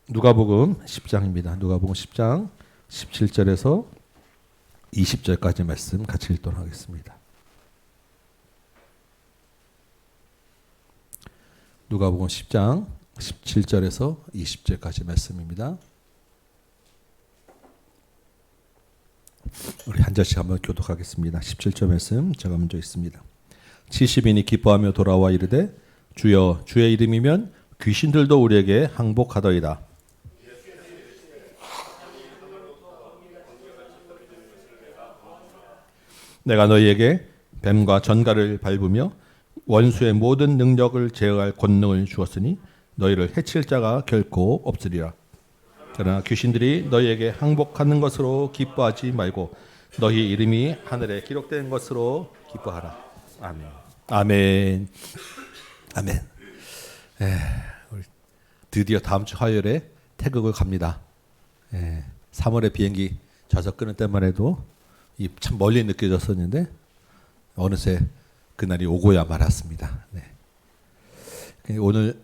누가복음 10장입니다. 누가복음 10장 17절에서 20절까지 말씀 같이 읽도록 하겠습니다. 누가복음 10장 17절에서 20절까지 말씀입니다. 우리 한 절씩 한번 교독하겠습니다. 17절 말씀 제가 먼저 읽습니다. 70인이 기뻐하며 돌아와 이르되 주여 주의 이름이면 귀신들도 우리에게 항복하더이다. 내가 너희에게 뱀과 전갈을 밟으며 원수의 모든 능력을 제어할 권능을 주었으니 너희를 해칠 자가 결코 없으리라. 그러나 귀신들이 너희에게 항복하는 것으로 기뻐하지 말고 너희 이름이 하늘에 기록된 것으로 기뻐하라. 아멘. 아멘. 아멘. 드디어 다음 주 화요일에 태국을 갑니다. 3월에 비행기 좌석 끊을 때만 해도 참 멀리 느껴졌었는데 어느새 그날이 오고야 말았습니다. 오늘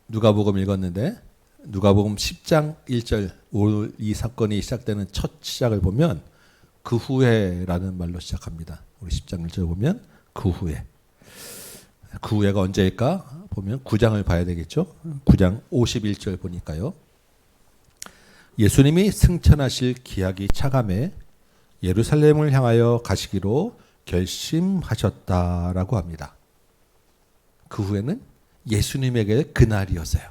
누가복음 읽었는데 누가복음 10장 1절 오늘 이 사건이 시작되는 첫 시작을 보면 그 후에라는 말로 시작합니다. 우리 10장 1절 보면 그 후에. 그 후에가 언제일까? 보면 9장을 봐야 되겠죠. 9장 51절 보니까요. 예수님이 승천하실 기약이 차감해 예루살렘을 향하여 가시기로 결심하셨다라고 합니다. 그 후에는 예수님에게 그날이었어요.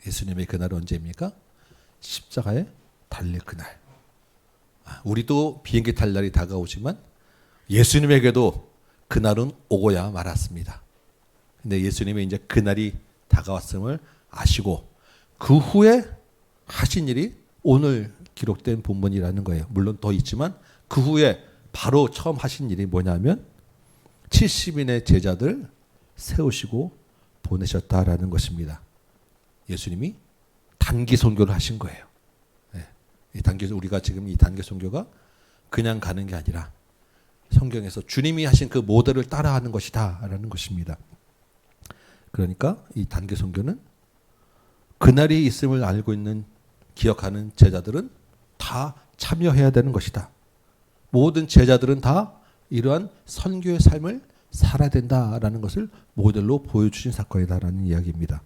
예수님의 그날은 언제입니까? 십자가에 달릴 그날. 우리도 비행기 탈 날이 다가오지만 예수님에게도 그날은 오고야 말았습니다. 근데 예수님이 이제 그날이 다가왔음을 아시고 그 후에 하신 일이 오늘 기록된 본문이라는 거예요. 물론 더 있지만 그 후에 바로 처음 하신 일이 뭐냐면 70인의 제자들 세우시고 보내셨다라는 것입니다. 예수님이 단기 선교를 하신 거예요. 이 단기 우리가 지금 이 단기 선교가 그냥 가는 게 아니라 성경에서 주님이 하신 그 모델을 따라하는 것이다라는 것입니다. 그러니까 이 단기 선교는 그날이 있음을 알고 있는 기억하는 제자들은 다 참여해야 되는 것이다. 모든 제자들은 다 이러한 선교의 삶을 살아야 된다라는 것을 모델로 보여주신 사건이다라는 이야기입니다.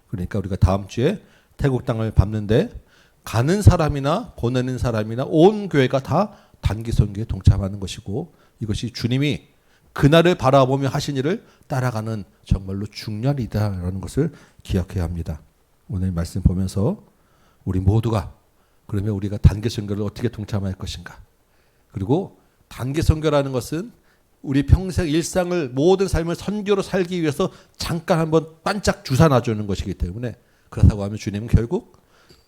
그러니까 우리가 다음 주에 태국 땅을 밟는데 가는 사람이나 보내는 사람이나 온 교회가 다 단기 선교에 동참하는 것이고 이것이 주님이 그날을 바라보며 하신 일을 따라가는 정말로 중요한 일이다라는 것을 기억해야 합니다. 오늘 말씀 보면서 우리 모두가 그러면 우리가 단기 선교를 어떻게 동참할 것인가? 그리고 단기 선교라는 것은 우리 평생 일상을 모든 삶을 선교로 살기 위해서 잠깐 한번 반짝 주사 놔주는 것이기 때문에 그렇다고 하면 주님은 결국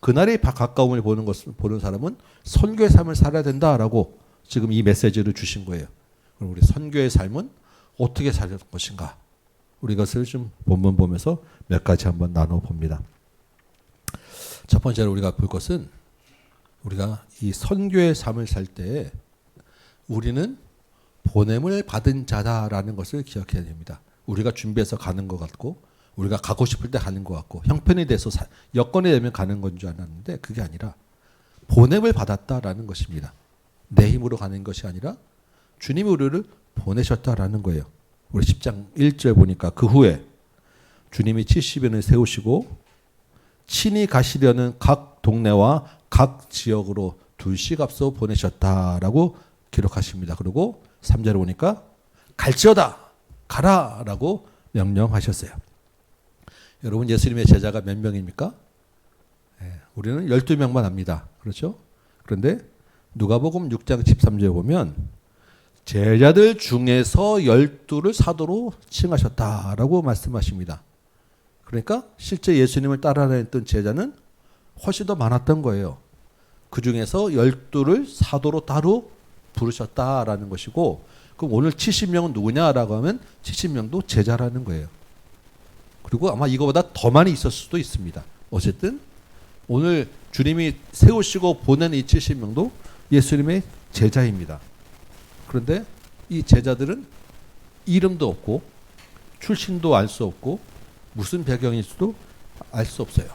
그날이 가까움을 보는 사람은 선교의 삶을 살아야 된다라고 지금 이 메시지를 주신 거예요. 그럼 우리 선교의 삶은 어떻게 살 것인가? 우리 것을 좀 본문 보면서 몇 가지 한번 나눠 봅니다. 첫 번째로 우리가 볼 것은 우리가 이 선교의 삶을 살 때 우리는 보냄을 받은 자다라는 것을 기억해야 됩니다. 우리가 준비해서 가는 것 같고 우리가 가고 싶을 때 가는 것 같고 형편이 돼서 여건이 되면 가는 건 줄 알았는데 그게 아니라 보냄을 받았다라는 것입니다. 내 힘으로 가는 것이 아니라 주님이 우리를 보내셨다라는 거예요. 우리 10장 1절 보니까 그 후에 주님이 70인을 세우시고 친히 가시려는 각 동네와 각 지역으로 둘씩 앞서 보내셨다라고 기록하십니다. 그리고 3절에 보니까 갈지어다 가라라고 명령하셨어요. 여러분 예수님의 제자가 몇 명입니까? 우리는 12명만 합니다. 그렇죠? 그런데 누가복음 6장 13절에 보면 제자들 중에서 12를 사도로 칭하셨다라고 말씀하십니다. 그러니까 실제 예수님을 따라다녔던 제자는 훨씬 더 많았던 거예요. 그 중에서 12를 사도로 따로 부르셨다라는 것이고 그럼 오늘 70명은 누구냐라고 하면 70명도 제자라는 거예요. 그리고 아마 이거보다 더 많이 있을 수도 있습니다. 어쨌든 오늘 주님이 세우시고 보낸 이 70명도 예수님의 제자입니다. 그런데 이 제자들은 이름도 없고 출신도 알 수 없고 무슨 배경일지도 알 수 없어요.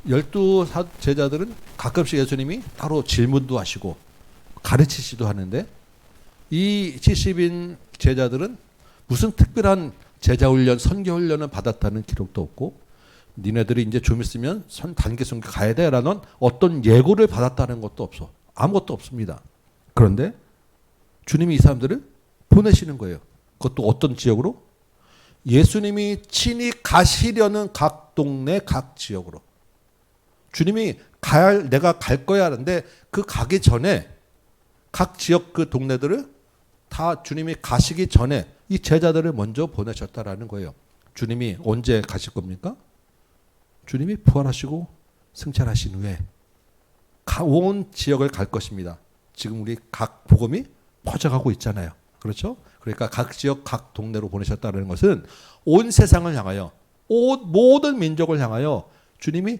열두 제자들은 가끔씩 예수님이 따로 질문도 하시고 가르치시도 하는데 이 70인 제자들은 무슨 특별한 제자 훈련, 선교 훈련을 받았다는 기록도 없고 니네들이 이제 좀 있으면 단기 선교 가야 돼라는 어떤 예고를 받았다는 것도 없어. 아무것도 없습니다. 그런데 주님이 이 사람들을 보내시는 거예요. 그것도 어떤 지역으로? 예수님이 친히 가시려는 각 동네, 각 지역으로. 주님이 내가 갈 거야 하는데 그 가기 전에 각 지역 그 동네들을 다 주님이 가시기 전에 이 제자들을 먼저 보내셨다라는 거예요. 주님이 언제 가실 겁니까? 주님이 부활하시고 승천하신 후에 온 지역을 갈 것입니다. 지금 우리 각 복음이 퍼져가고 있잖아요. 그렇죠? 그러니까 각 지역, 각 동네로 보내셨다는 것은 온 세상을 향하여, 모든 민족을 향하여 주님이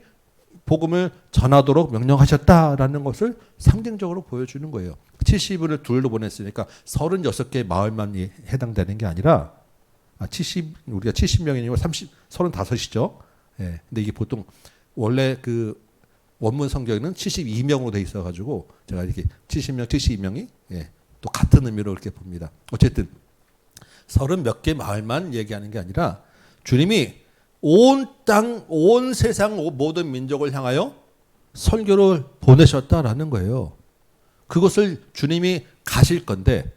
복음을 전하도록 명령하셨다라는 것을 상징적으로 보여주는 거예요. 70을 둘로 보냈으니까 36개의 마을만 해당되는 게 아니라 우리가 70명이니까 35이죠. 예. 근데 이게 보통 원래 그 원문 성경에는 72명으로 돼 있어 가지고 제가 이렇게 70명, 72명이 예, 또 같은 의미로 이렇게 봅니다. 어쨌든 30몇 개 마을만 얘기하는 게 아니라 주님이 온 땅, 온 세상 모든 민족을 향하여 선교를 보내셨다라는 거예요. 그것을 주님이 가실 건데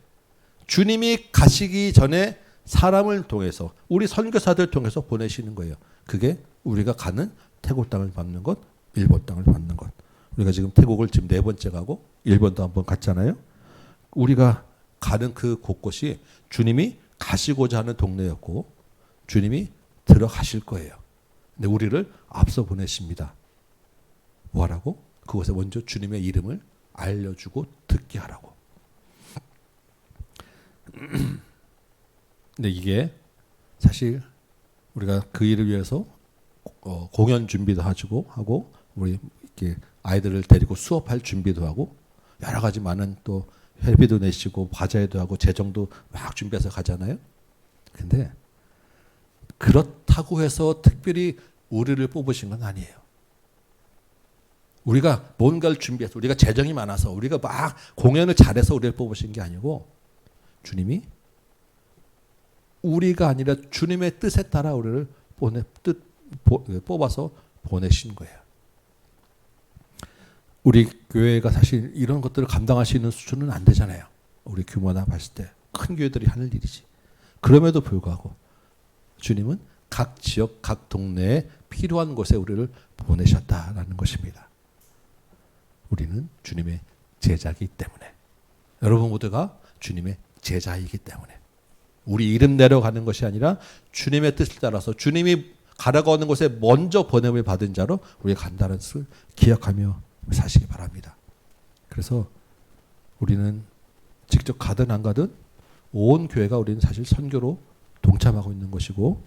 주님이 가시기 전에 사람을 통해서 우리 선교사들 통해서 보내시는 거예요. 그게 우리가 가는 태국 땅을 밟는 것, 일본 땅을 밟는 것. 우리가 지금 태국을 지금 4번째 가고 일본도 한번 갔잖아요. 우리가 가는 그 곳곳이 주님이 가시고자 하는 동네였고 주님이 들어가실 거예요. 근데 우리를 앞서 보내십니다. 뭐하라고? 그곳에 먼저 주님의 이름을 알려주고 듣게 하라고. 근데 이게 사실 우리가 그 일을 위해서 공연 준비도 하고 우리 이렇게 아이들을 데리고 수업할 준비도 하고 여러 가지 많은 또 회비도 내시고 과제도 하고 재정도 막 준비해서 가잖아요. 근데 그렇다고 해서 특별히 우리를 뽑으신 건 아니에요. 우리가 뭔가를 준비해서 우리가 재정이 많아서 우리가 막 공연을 잘해서 우리를 뽑으신 게 아니고 주님이 우리가 아니라 주님의 뜻에 따라 우리를 뽑아서 보내신 거예요. 우리 교회가 사실 이런 것들을 감당할 수 있는 수준은 안 되잖아요. 우리 규모나 봤을 때 큰 교회들이 하는 일이지. 그럼에도 불구하고 주님은 각 지역, 각 동네에 필요한 곳에 우리를 보내셨다라는 것입니다. 우리는 주님의 제자이기 때문에 여러분 모두가 주님의 제자이기 때문에 우리 이름 내려가는 것이 아니라 주님의 뜻을 따라서 주님이 가라고 하는 곳에 먼저 보냄을 받은 자로 우리가 간다는 것을 기억하며 사시기 바랍니다. 그래서 우리는 직접 가든 안 가든 온 교회가 우리는 사실 선교로 동참하고 있는 것이고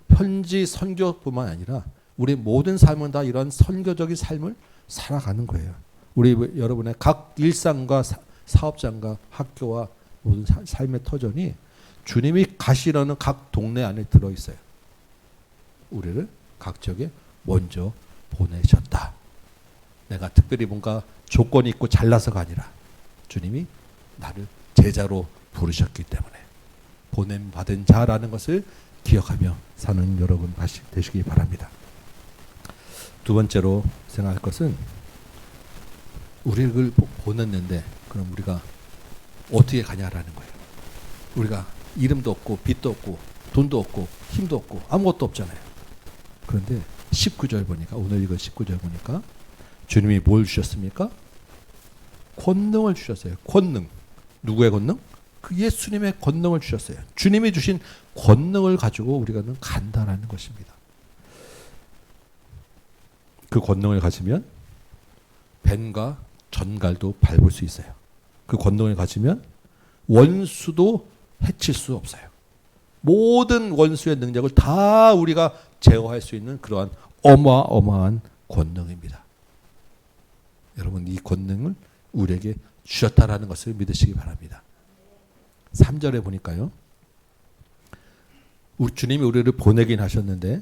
현지 선교뿐만 아니라 우리 모든 삶은 다 이런 선교적인 삶을 살아가는 거예요. 우리 여러분의 각 일상과 사업장과 학교와 모든 삶의 터전이 주님이 가시려는 각 동네 안에 들어있어요. 우리를 각 지역에 먼저 보내셨다. 내가 특별히 뭔가 조건이 있고 잘나서가 아니라 주님이 나를 제자로 부르셨기 때문에 보냄받은 자라는 것을 기억하며 사는 여러분 되시기 바랍니다. 두 번째로 생각할 것은 우리를 보냈는데 그럼 우리가 어떻게 가냐라는 거예요. 우리가 이름도 없고 빚도 없고 돈도 없고 힘도 없고 아무것도 없잖아요. 그런데 19절 보니까 오늘 이거 19절 보니까 주님이 뭘 주셨습니까? 권능을 주셨어요. 권능. 누구의 권능? 그 예수님의 권능을 주셨어요. 주님이 주신 권능을 가지고 우리가는 간다라는 것입니다. 그 권능을 가지면 뱀과 전갈도 밟을 수 있어요. 그 권능을 가지면 원수도 해칠 수 없어요. 모든 원수의 능력을 다 우리가 제어할 수 있는 그러한 어마어마한 권능입니다. 여러분 이 권능을 우리에게 주셨다라는 것을 믿으시기 바랍니다. 3절에 보니까요. 우리 주님이 우리를 보내긴 하셨는데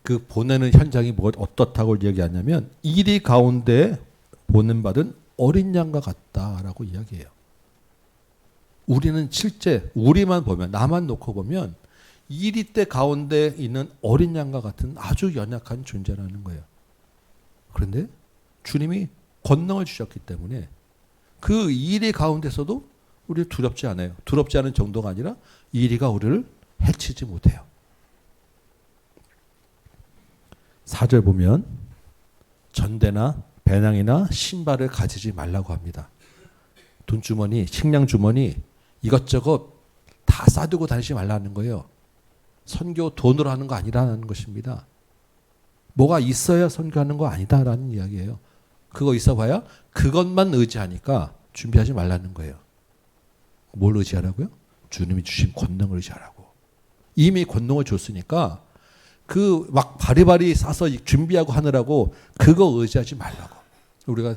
그 보내는 현장이 뭐 어떻다고 이야기하냐면 이리 가운데 보냄받은 어린 양과 같다라고 이야기해요. 우리는 실제 우리만 보면 나만 놓고 보면 이리 때 가운데 있는 어린 양과 같은 아주 연약한 존재라는 거예요. 그런데 주님이 권능을 주셨기 때문에 그 이리 가운데서도 우리를 두렵지 않아요. 두렵지 않은 정도가 아니라 이리가 우리를 해치지 못해요. 4절 보면 전대나 배낭이나 신발을 가지지 말라고 합니다. 돈주머니, 식량주머니 이것저것 다 싸두고 다니지 말라는 거예요. 선교 돈으로 하는 거 아니라는 것입니다. 뭐가 있어야 선교하는 거 아니다라는 이야기예요. 그거 있어봐야 그것만 의지하니까 준비하지 말라는 거예요. 뭘 의지하라고요? 주님이 주신 권능을 의지하라고. 이미 권능을 줬으니까 그 막 바리바리 싸서 준비하고 하느라고 그거 의지하지 말라고. 우리가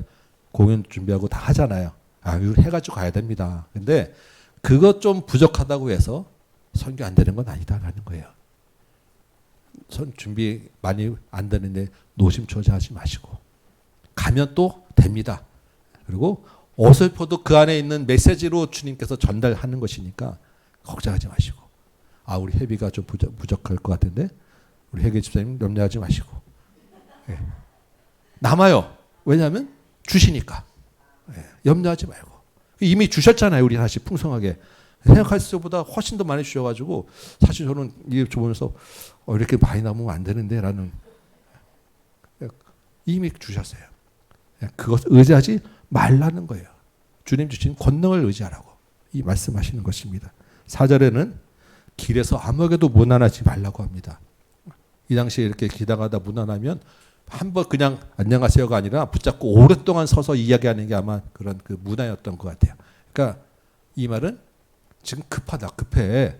공연 준비하고 다 하잖아요. 아, 이거 해가지고 가야 됩니다. 근데 그것 좀 부족하다고 해서 선교 안 되는 건 아니다라는 거예요. 준비 많이 안 되는데 노심초사하지 마시고 가면 또 됩니다. 그리고 어설퍼도 그 안에 있는 메시지로 주님께서 전달하는 것이니까 걱정하지 마시고 아 우리 회비가 좀 부족할 것 같은데 우리 회계 집사님 염려하지 마시고 예. 남아요. 왜냐하면 주시니까 예. 염려하지 말고 이미 주셨잖아요. 우리 다시 풍성하게 생각할 때보다 훨씬 더 많이 주셔가지고 사실 저는 이게 보면서 이렇게 많이 남으면 안 되는데 라는 이미 주셨어요. 그것 의지하지 말라는 거예요. 주님 주신 권능을 의지하라고 이 말씀하시는 것입니다. 4절에는 길에서 아무에게도 무난하지 말라고 합니다. 이 당시에 이렇게 기다가다 무난하면 한번 그냥 안녕하세요가 아니라 붙잡고 오랫동안 서서 이야기하는 게 아마 그런 그 문화였던 것 같아요. 그러니까 이 말은 지금 급하다, 급해.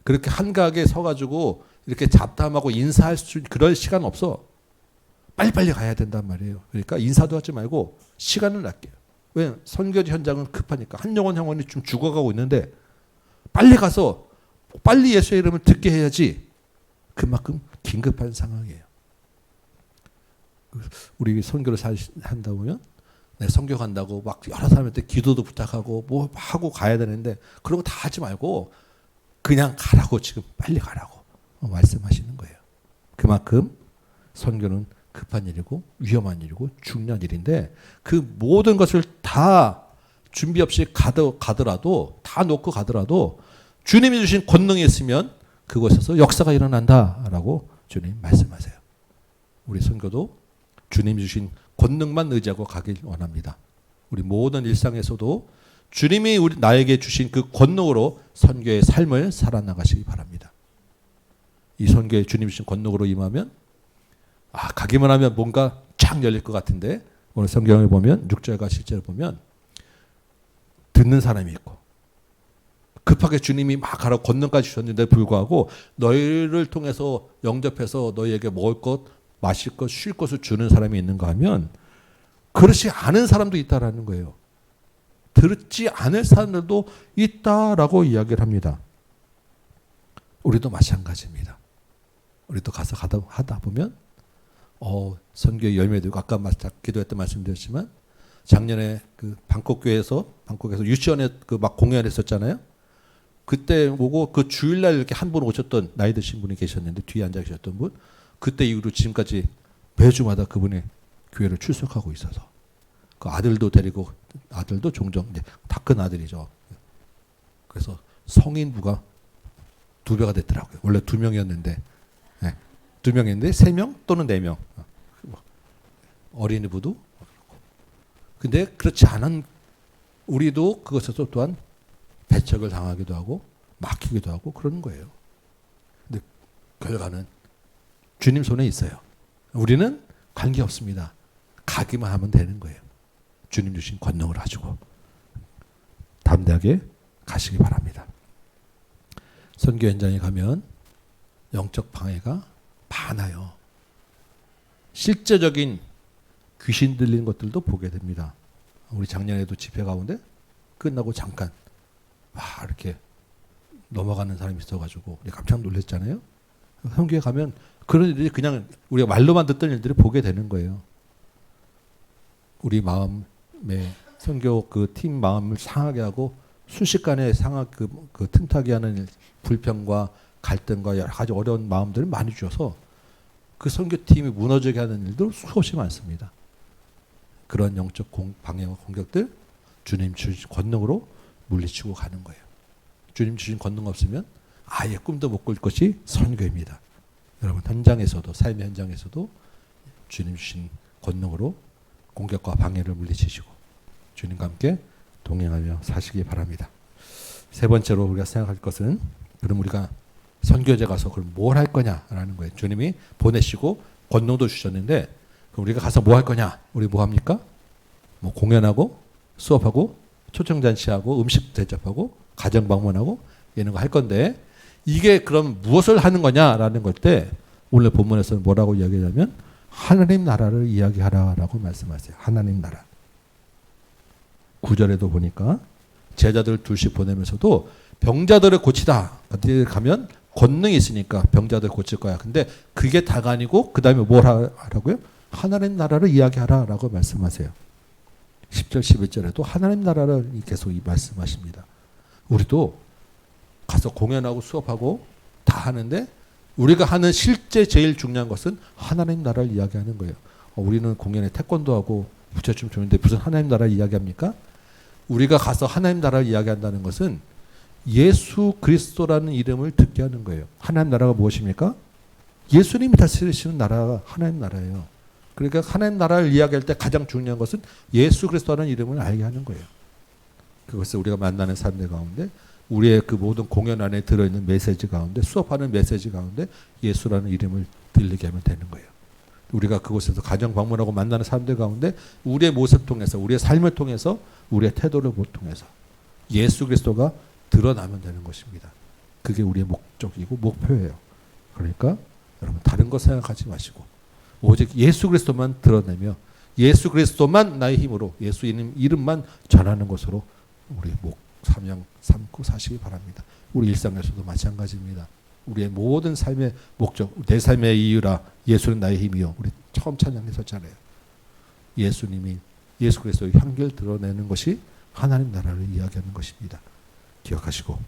그렇게 한가하게 서가지고 이렇게 잡담하고 인사할 수 그럴 시간 없어. 빨리빨리 가야 된단 말이에요. 그러니까 인사도 하지 말고 시간을 아껴요. 왜? 선교 현장은 급하니까 한 영혼 영혼이 좀 죽어가고 있는데 빨리 가서 빨리 예수의 이름을 듣게 해야지. 그만큼 긴급한 상황이에요. 우리 선교를 한다 보면 선교 간다고 막 여러 사람한테 기도도 부탁하고 뭐 하고 가야 되는데 그런 거 다 하지 말고 그냥 가라고 지금 빨리 가라고 말씀하시는 거예요. 그만큼 선교는 급한 일이고 위험한 일이고 중요한 일인데 그 모든 것을 다 준비 없이 가더라도 다 놓고 가더라도 주님이 주신 권능이 있으면 그곳에서 역사가 일어난다라고 주님 말씀하세요. 우리 선교도 주님이 주신 권능만 의지하고 가길 원합니다. 우리 모든 일상에서도 주님이 나에게 주신 그 권능으로 선교의 삶을 살아나가시기 바랍니다. 이 선교에 주님이 주신 권능으로 임하면 가기만 하면 뭔가 쫙 열릴 것 같은데 오늘 성경을 보면 6절과 7절을 보면 듣는 사람이 있고 급하게 주님이 막 가라고 권능까지 주셨는데 불구하고 너희를 통해서 영접해서 너희에게 먹을 것, 마실 것, 쉴 것을 주는 사람이 있는가 하면 그렇지 않은 사람도 있다라는 거예요. 듣지 않을 사람들도 있다라고 이야기를 합니다. 우리도 마찬가지입니다. 우리도 가서 하다 보면 선교의 열매도 있고 아까 기도할 때 말씀드렸지만 작년에 그 방콕에서 유치원에 그 막 공연했었잖아요. 그때 보고 그 주일날 이렇게 한 분 오셨던 나이 드신 분이 계셨는데 뒤에 앉아 계셨던 분 그때 이후로 지금까지 매주마다 그분의 교회를 출석하고 있어서 그 아들도 데리고 아들도 종종 이제 다 큰 아들이죠. 그래서 성인부가 2배가 됐더라고요. 원래 2명이었는데 2명인데 3명 또는 4명 어린이부도 근데 그렇지 않은 우리도 그것에서 또한 배척을 당하기도 하고 막히기도 하고 그러는 거예요. 근데 결과는 주님 손에 있어요. 우리는 관계없습니다. 가기만 하면 되는 거예요. 주님 주신 권능을 가지고 담대하게 가시기 바랍니다. 선교 현장에 가면 영적 방해가 많아요. 실제적인 귀신 들리는 것들도 보게 됩니다. 우리 작년에도 집회 가운데 끝나고 잠깐 이렇게 넘어가는 사람이 있어가지고 우리 깜짝 놀랐잖아요. 선교에 가면 그런 일들이 그냥 우리가 말로만 듣던 일들을 보게 되는 거예요. 우리 마음에 선교 그 팀 마음을 상하게 하고 순식간에 그 틈타게 하는 불평과 갈등과 여러 가지 어려운 마음들을 많이 주어서 그 선교팀이 무너지게 하는 일도 수없이 많습니다. 그런 영적 방해와 공격들 주님 주신 권능으로 물리치고 가는 거예요. 주님 주신 권능 없으면 아예 꿈도 못 꿀 것이 선교입니다. 여러분 현장에서도 삶의 현장에서도 주님 주신 권능으로 공격과 방해를 물리치시고 주님과 함께 동행하며 사시기 바랍니다. 세 번째로 우리가 생각할 것은 그럼 우리가 선교제 가서 그럼 뭘 할 거냐라는 거예요. 주님이 보내시고 권능도 주셨는데 그럼 우리가 가서 뭐 할 거냐? 우리 뭐 합니까? 뭐 공연하고 수업하고 초청잔치하고 음식 대접하고 가정 방문하고 이런 거 할 건데 이게 그럼 무엇을 하는 거냐라는 걸 때 오늘 본문에서는 뭐라고 이야기하냐면 하나님 나라를 이야기하라라고 말씀하세요. 하나님 나라. 9절에도 보니까 제자들 둘씩 보내면서도 병자들을 고치다. 어디 가면 권능이 있으니까 병자들 고칠 거야. 근데 그게 다가 아니고 그 다음에 뭘 하라고요? 하나님 나라를 이야기하라라고 말씀하세요. 10절 11절에도 하나님 나라를 계속 말씀하십니다. 우리도 가서 공연하고 수업하고 다 하는데 우리가 하는 실제 제일 중요한 것은 하나님 나라를 이야기하는 거예요. 우리는 공연에 태권도하고 부처춤 추는데 무슨 하나님 나라를 이야기합니까? 우리가 가서 하나님 나라를 이야기한다는 것은 예수 그리스도라는 이름을 듣게 하는 거예요. 하나님 나라가 무엇입니까? 예수님이 다스리시는 나라가 하나님 나라예요. 그러니까 하나님 나라를 이야기할 때 가장 중요한 것은 예수 그리스도라는 이름을 알게 하는 거예요. 그것을 우리가 만나는 사람들 가운데 우리의 그 모든 공연 안에 들어있는 메시지 가운데 수업하는 메시지 가운데 예수라는 이름을 들리게 하면 되는 거예요. 우리가 그곳에서 가정 방문하고 만나는 사람들 가운데 우리의 모습 통해서 우리의 삶을 통해서 우리의 태도를 통해서 예수 그리스도가 드러나면 되는 것입니다. 그게 우리의 목적이고 목표예요. 그러니까 여러분 다른 거 생각하지 마시고 오직 예수 그리스도만 드러내며 예수 그리스도만 나의 힘으로 예수 이름만 전하는 것으로 우리의 사명 삼고 사시기 바랍니다. 우리 일상에서도 마찬가지입니다. 우리의 모든 삶의 목적, 내 삶의 이유라 예수는 나의 힘이요. 우리 처음 찬양했었잖아요. 예수님이 예수 그리스도의 향기를 드러내는 것이 하나님 나라를 이야기하는 것입니다. 기억하시고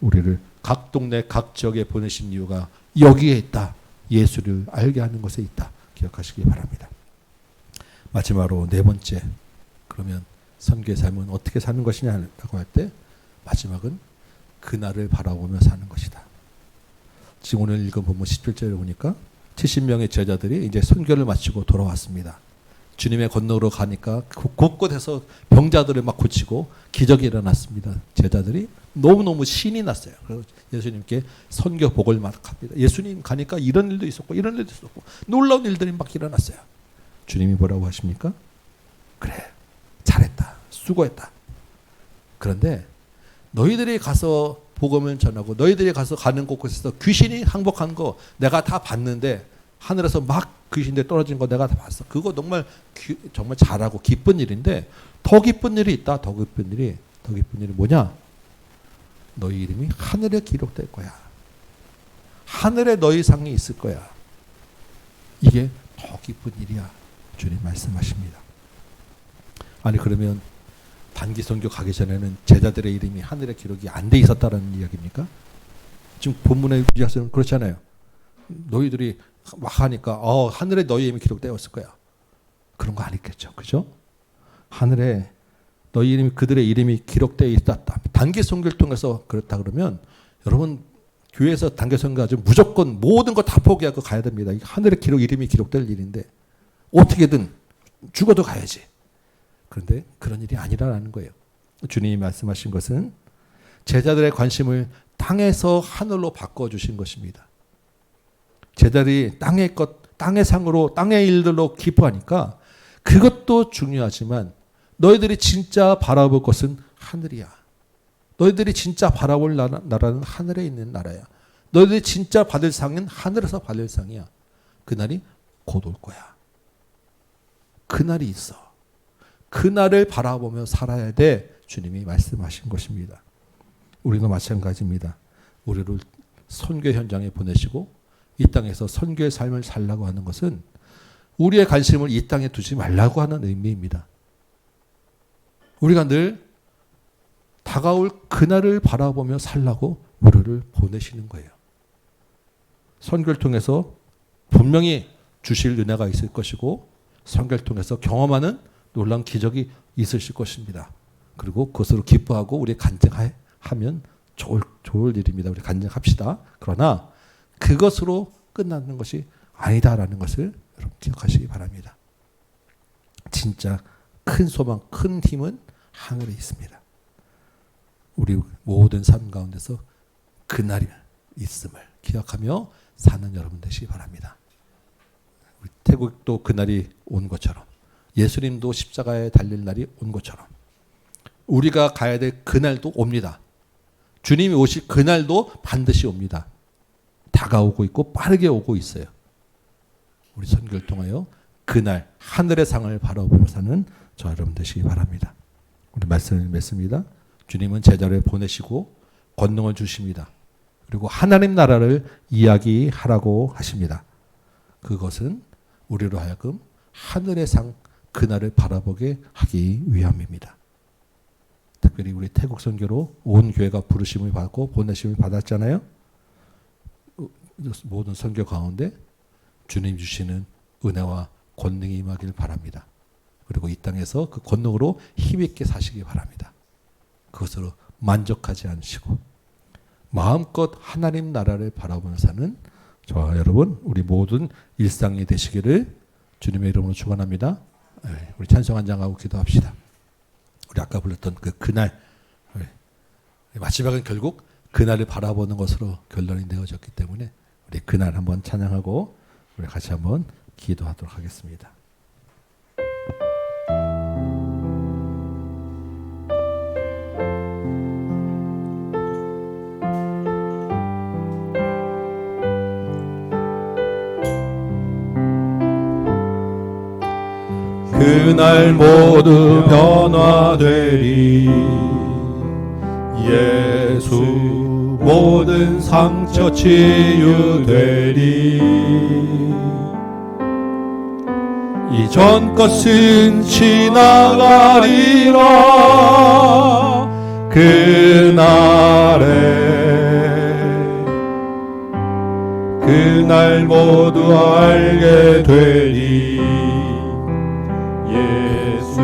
우리를 각 동네 각 지역에 보내신 이유가 여기에 있다. 예수를 알게 하는 것에 있다. 기억하시기 바랍니다. 마지막으로 네 번째 그러면 선교의 삶은 어떻게 사는 것이냐라고 할 때 마지막은 그날을 바라보며 사는 것이다. 지금 오늘 읽은 본문 17절에 보니까 70명의 제자들이 이제 선교를 마치고 돌아왔습니다. 주님의 건너로 가니까 곳곳에서 병자들을 막 고치고 기적이 일어났습니다. 제자들이 너무너무 신이 났어요. 그래서 예수님께 선교복을 막 합니다. 예수님 가니까 이런 일도 있었고 이런 일도 있었고 놀라운 일들이 막 일어났어요. 주님이 뭐라고 하십니까? 그래 잘했다. 수고했다. 그런데 너희들이 가서 복음을 전하고 너희들이 가서 가는 곳곳에서 귀신이 항복한 거 내가 다 봤는데 하늘에서 막 귀신들 떨어진 거 내가 다 봤어. 그거 정말 정말 잘하고 기쁜 일인데 더 기쁜 일이 있다. 더 기쁜 일이 뭐냐? 너희 이름이 하늘에 기록될 거야. 하늘에 너희 상이 있을 거야. 이게 더 기쁜 일이야. 주님 말씀하십니다. 아니 그러면 단기 선교 가기 전에는 제자들의 이름이 하늘에 기록이 안 돼 있었다라는 이야기입니까? 지금 본문의 이야기는 그렇잖아요. 너희들이 막 하니까 하늘에 너희 이름이 기록되었을 거야. 그런 거 아니겠죠. 그죠? 하늘에 너희 이름이 그들의 이름이 기록되어 있었다. 단기 선교를 통해서 그렇다 그러면 여러분 교회에서 단기 선교하죠. 무조건 모든 거 다 포기하고 가야 됩니다. 하늘에 이름이 기록될 일인데 어떻게든 죽어도 가야지. 그런데 그런 일이 아니라는 거예요. 주님이 말씀하신 것은 제자들의 관심을 땅에서 하늘로 바꿔주신 것입니다. 제자들이 땅의 것, 땅의 상으로, 땅의 일들로 기뻐하니까 그것도 중요하지만 너희들이 진짜 바라볼 것은 하늘이야. 너희들이 진짜 바라볼 나라는 하늘에 있는 나라야. 너희들이 진짜 받을 상은 하늘에서 받을 상이야. 그날이 곧 올 거야. 그날이 있어. 그날을 바라보며 살아야 돼. 주님이 말씀하신 것입니다. 우리도 마찬가지입니다. 우리를 선교 현장에 보내시고 이 땅에서 선교의 삶을 살라고 하는 것은 우리의 관심을 이 땅에 두지 말라고 하는 의미입니다. 우리가 늘 다가올 그날을 바라보며 살라고 우리를 보내시는 거예요. 선교를 통해서 분명히 주실 은혜가 있을 것이고 선교를 통해서 경험하는 놀라운 기적이 있으실 것입니다. 그리고 그것으로 기뻐하고 우리 간증하면 좋을 일입니다. 우리 간증합시다. 그러나 그것으로 끝나는 것이 아니다라는 것을 여러분 기억하시기 바랍니다. 진짜 큰 소망, 큰 힘은 하늘에 있습니다. 우리 모든 삶 가운데서 그날이 있음을 기억하며 사는 여러분 되시기 바랍니다. 우리 태국도 그날이 온 것처럼 예수님도 십자가에 달릴 날이 온 것처럼 우리가 가야 될 그날도 옵니다. 주님이 오실 그날도 반드시 옵니다. 다가오고 있고 빠르게 오고 있어요. 우리 선교를 통하여 그날 하늘의 상을 바라보며 사는 저 여러분 되시기 바랍니다. 우리 말씀을 맺습니다. 주님은 제자를 보내시고 권능을 주십니다. 그리고 하나님 나라를 이야기하라고 하십니다. 그것은 우리로 하여금 하늘의 상 그날을 바라보게 하기 위함입니다. 특별히 우리 태국 선교로 온 교회가 부르심을 받고 보내심을 받았잖아요. 모든 선교 가운데 주님 주시는 은혜와 권능이 임하길 바랍니다. 그리고 이 땅에서 그 권능으로 힘있게 사시기 바랍니다. 그것으로 만족하지 않으시고 마음껏 하나님 나라를 바라보며 사는 저와 여러분 우리 모든 일상이 되시기를 주님의 이름으로 축원합니다. 우리 찬송 한 장하고 기도합시다. 우리 아까 불렀던 그날 마지막은 결국 그날을 바라보는 것으로 결론이 되어졌기 때문에 우리 그날 한번 찬양하고 우리 같이 한번 기도하도록 하겠습니다. 그날 모두 변화되리 예수 모든 상처 치유되리 이전 것은 지나가리라 그날 모두 알게 되리 예수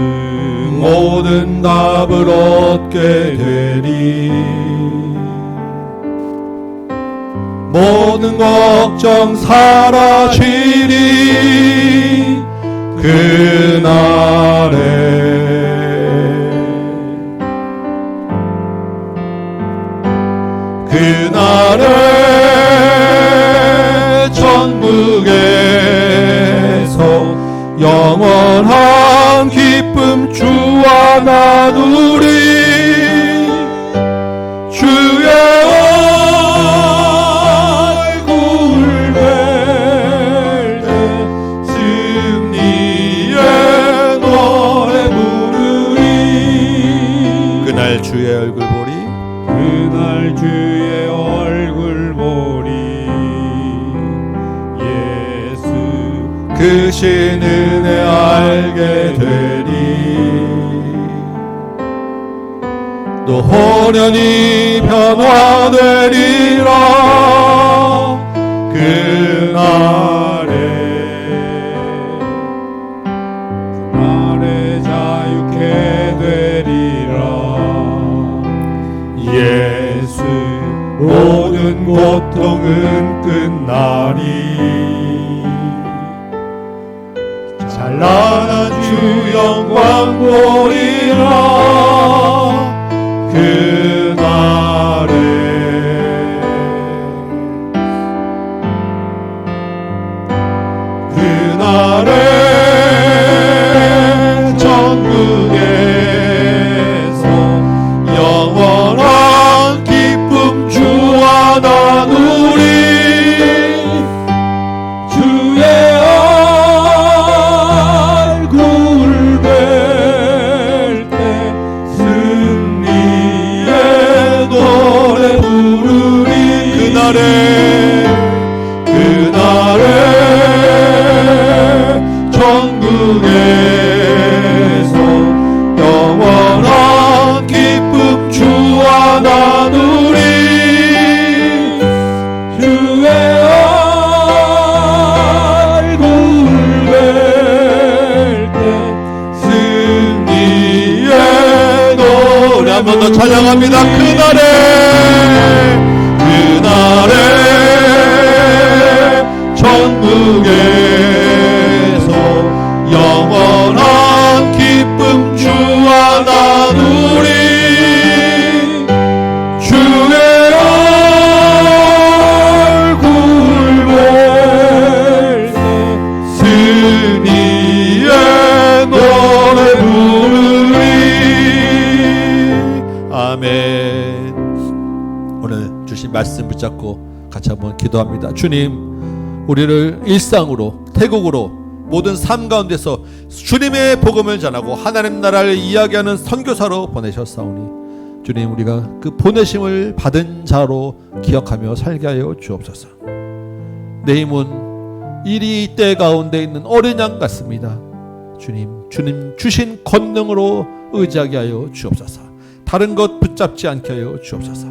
모든 답을 얻게 되리 모든 걱정 사라지리 그날에 천국에서 영원한 기쁨 주와 나누리 주의 얼굴 뵐 때 승리의 노래 부르리 그날 주의 얼굴 보리 그날 주의 얼굴 보리 그 신 은혜 알게 되리 또 호련히 변화되리라 그날에 자유케 되리라 예수 모든 고통은 끝나리 찬란한 주 영광 보리라 그날에 천국에서 영원한 기쁨 주와 나누리 주의 얼굴 뵐 때 기도합니다. 그날에 천국에서 영원한 기쁨 주와 나누리. 주의 얼굴 볼 때 승리의 노래 부르리. 아멘. 오늘 주신 말씀 붙잡고 같이 한번 기도합니다. 주님, 우리를 일상으로, 태국으로, 모든 삶 가운데서 주님의 복음을 전하고 하나님 나라를 이야기하는 선교사로 보내셨사오니 주님, 우리가 그 보내심을 받은 자로 기억하며 살게 하여 주옵소서. 내 힘은 이리 때 가운데 있는 어린 양 같습니다. 주님 주신 권능으로 의지하게 하여 주옵소서. 다른 것 붙잡지 않게 하여 주옵소서.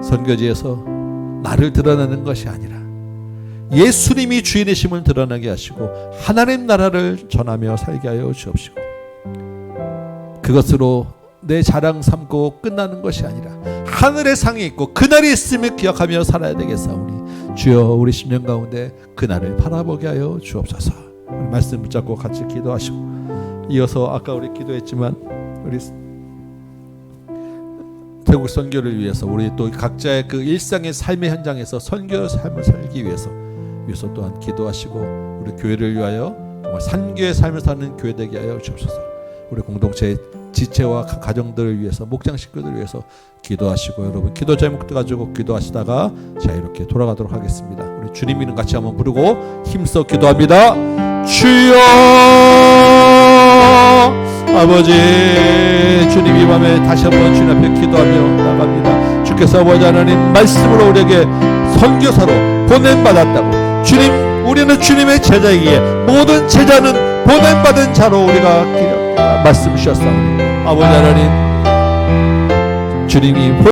선교지에서 나를 드러내는 것이 아니라 예수님이 주인이심을 드러나게 하시고 하나님 나라를 전하며 살게 하여 주옵시고, 그것으로 내 자랑 삼고 끝나는 것이 아니라 하늘의 상이 있고 그날이 있음을 기억하며 살아야 되겠사오니 주여, 우리 심령 가운데 그날을 바라보게 하여 주옵소서. 우리 말씀 붙잡고 같이 기도하시고, 이어서 아까 우리 기도했지만 우리 태국 선교를 위해서, 우리 또 각자의 그 일상의 삶의 현장에서 선교 삶을 살기 위해서 또한 기도하시고, 우리 교회를 위하여 정말 산교의 삶을 사는 교회 되게 하여 주옵소서. 우리 공동체의 지체와 가정들을 위해서, 목장 식구들을 위해서 기도하시고, 여러분 기도 제목도 가지고 기도하시다가 자 이렇게 돌아가도록 하겠습니다. 우리 주님 이름 같이 한번 부르고 힘써 기도합니다. 주여, 아버지, 주님 이 밤에 다시 한번 주님 앞에 기도하며 나갑니다. 주께서 아버지 하나님 말씀으로 우리에게 선교사로 보냄받았다고, 주님, 우리는 주님의 제자이기에 모든 제자는 보냄받은 자로 우리가 말씀 주셨사오니 아버지 하나님, 주님이